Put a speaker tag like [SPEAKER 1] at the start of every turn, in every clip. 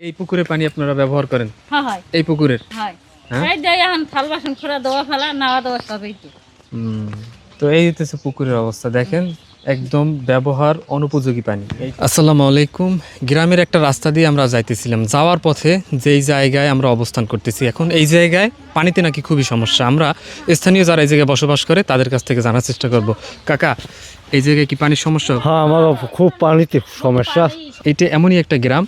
[SPEAKER 1] এই পুকুরে পানি আপনারা ব্যবহার করেন?
[SPEAKER 2] হ্যাঁ হয়
[SPEAKER 1] এই পুকুরের?
[SPEAKER 2] হয়
[SPEAKER 1] হ্যাঁ?
[SPEAKER 2] এই যে এখন থাল বাসন খোলা দেওয়া ফেলা নাওয়া দেওয়া সবই তো
[SPEAKER 1] তো এই হচ্ছে পুকুরের অবস্থা দেখেন, একদম ব্যবহার অনুপযোগী পানি। আসসালামু আলাইকুম। গ্রামের একটা রাস্তা দিয়ে আমরা যাইতেছিলাম, যাওয়ার পথে যেই জায়গায় আমরা অবস্থান করতেছি এখন, এই জায়গায় পানিতে নাকি খুবই সমস্যা। আমরা স্থানীয় যারা এই জায়গায় বসবাস করে তাদের কাছ থেকে জানার চেষ্টা করব। কাকা, এই জায়গায় কি পানির সমস্যা?
[SPEAKER 3] হ্যাঁ, আমার খুব পানিতে সমস্যা।
[SPEAKER 1] এইটা এমনই একটা গ্রাম,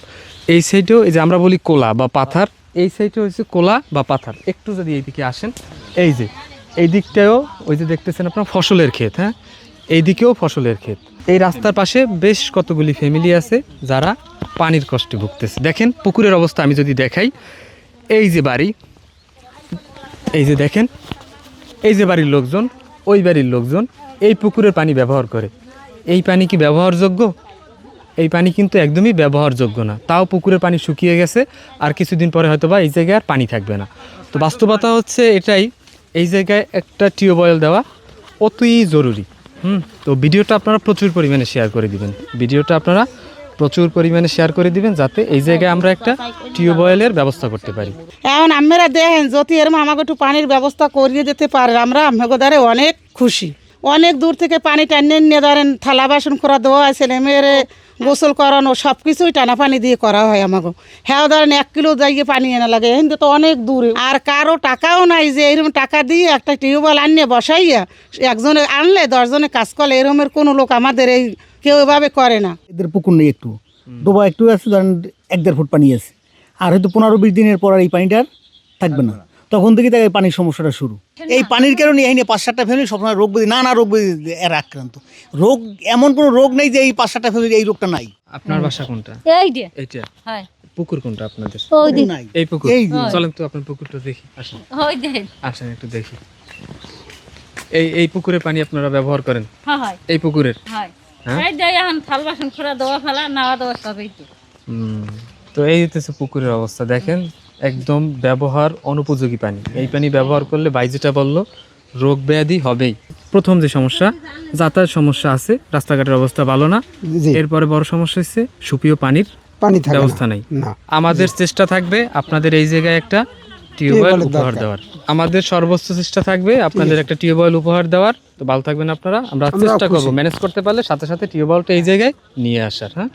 [SPEAKER 1] এই সাইডেও এই যে আমরা বলি কোলা বা পাথার, এই সাইডে হচ্ছে কোলা বা পাথার। একটু যদি এইদিকে আসেন, এই যে এই দিকটাও ওই যে দেখতেছেন আপনার ফসলের ক্ষেত, হ্যাঁ, এই দিকেও ফসলের ক্ষেত। এই রাস্তার পাশে বেশ কতগুলি ফ্যামিলি আছে যারা পানির কষ্টে ভুগতেছে। দেখেন পুকুরের অবস্থা আমি যদি দেখাই, এই যে বাড়ি, এই যে দেখেন, এই যে বাড়ির লোকজন, ওই বাড়ির লোকজন এই পুকুরের পানি ব্যবহার করে। এই পানি কি ব্যবহারযোগ্য? এই পানি কিন্তু একদমই ব্যবহারযোগ্য না। তাও পুকুরের পানি শুকিয়ে গেছে, আর কিছুদিন পরে হয়তো বা এই জায়গায় আর পানি থাকবে না। তো বাস্তবতা হচ্ছে এটাই, এই জায়গায় একটা টিউবওয়েল দেওয়া অতই জরুরি। তো ভিডিওটা আপনারা প্রচুর পরিমাণে শেয়ার করে দিবেন, যাতে এই জায়গায় আমরা একটা টিউবওয়েলের ব্যবস্থা করতে পারি।
[SPEAKER 4] এখন আপনারা দেখেন যদি এরম আমাকে একটু পানির ব্যবস্থা করিয়ে দিতে পারে, আমরা আপনাকে দ্বারে অনেক খুশি। অনেক দূর থেকে পানি টানিয়ে নিয়ে ধরেন থালা বাসন করা দেওয়া ছেলে মেয়েরে গোসল করানো সব কিছুই টানা পানি দিয়ে করা হয় আমাকে। হ্যাঁ ধরেন 1 কিলো জায়গায় পানি এনে লাগে, এখন তো অনেক দূরে, আর কারো টাকাও নাই যে এরকম টাকা দিয়ে একটা টিউবওয়েল আনিয়ে বসাইয়া একজনে আনলে 10 জনে কাজ করলে, এরকমের কোনো লোক আমাদের এই কেউ এভাবে করে না।
[SPEAKER 5] এদের পুকুর নেই, একটু ডোবা একটু আছে, ধরেন 1-1.5 ফুট পানি আছে, আর হয়তো 15-20 দিনের পর আর এই পানিটা আর থাকবে না, তখন থেকে তাই পানির সমস্যাটা শুরু। এই পানির কারণে এই 5-7টা ফ্যামিলি সবসময় রোগ ব্যাধি, নানা রোগ ব্যাধি এর আক্রান্ত। রোগ এমন কোনো রোগ নেই যে এই 5-7টা ফ্যামিলি এই রোগটা নাই।
[SPEAKER 1] আপনার বাসা কোনটা?
[SPEAKER 2] এই যে
[SPEAKER 1] এইটা?
[SPEAKER 2] হয়
[SPEAKER 1] পুকুর কোনটা আপনাদের?
[SPEAKER 2] ওই যে
[SPEAKER 5] নাই
[SPEAKER 1] এই পুকুর?
[SPEAKER 5] এই যে।
[SPEAKER 1] চলেন তো আপনার পুকুরটা দেখি, আসেন
[SPEAKER 2] ওই যে
[SPEAKER 1] আসেন একটু দেখি। এই পুকুরের পানি আপনারা ব্যবহার করেন?
[SPEAKER 2] হ্যাঁ হয়
[SPEAKER 1] এই পুকুরের?
[SPEAKER 2] হয়
[SPEAKER 1] হ্যাঁ?
[SPEAKER 2] এই যে এখন থাল বাসন খোলা দেওয়া ফেলা নাওয়া দেওয়া সবই তো
[SPEAKER 1] তো এই হচ্ছে পুকুরের অবস্থা দেখেন, একদম ব্যবহার অনুপযোগী পানি। এই পানি ব্যবহার করলে ভাই যেটা বললো, রোগ ব্যাধি হবেই। প্রথম যে সমস্যা, যাতায়াত সমস্যা আছে, রাস্তাঘাটের অবস্থা ভালো না। এরপরে বড় সমস্যা হচ্ছে সুপেয় পানির ব্যবস্থা নেই। আমাদের চেষ্টা থাকবে আপনাদের এই জায়গায় একটা টিউবওয়েল উপহার দেওয়ার, আমাদের সর্বোচ্চ চেষ্টা থাকবে আপনাদের একটা টিউবওয়েল উপহার দেওয়ার। তো ভালো থাকবেন আপনারা, আমরা চেষ্টা করবো ম্যানেজ করতে পারলে সাথে সাথে টিউবওয়েলটা এই জায়গায় নিয়ে আসার। হ্যাঁ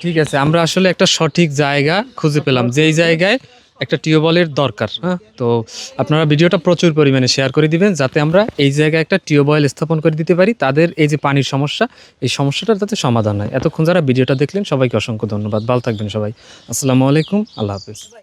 [SPEAKER 1] ঠিক আছে, আমরা আসলে একটা সঠিক জায়গা খুঁজে পেলাম যেই জায়গায় একটা টিউবওয়েলের দরকার। হ্যাঁ, তো আপনারা ভিডিওটা প্রচুর পরিমাণে শেয়ার করে দিবেন যাতে আমরা এই জায়গায় একটা টিউবওয়েল স্থাপন করে দিতে পারি, তাদের এই যে পানির সমস্যা, এই সমস্যাটার যাতে সমাধান হয়। এতক্ষণ যারা ভিডিওটা দেখলেন সবাইকে অসংখ্য ধন্যবাদ। ভালো থাকবেন সবাই। আসসালামু আলাইকুম, আল্লাহ হাফেজ।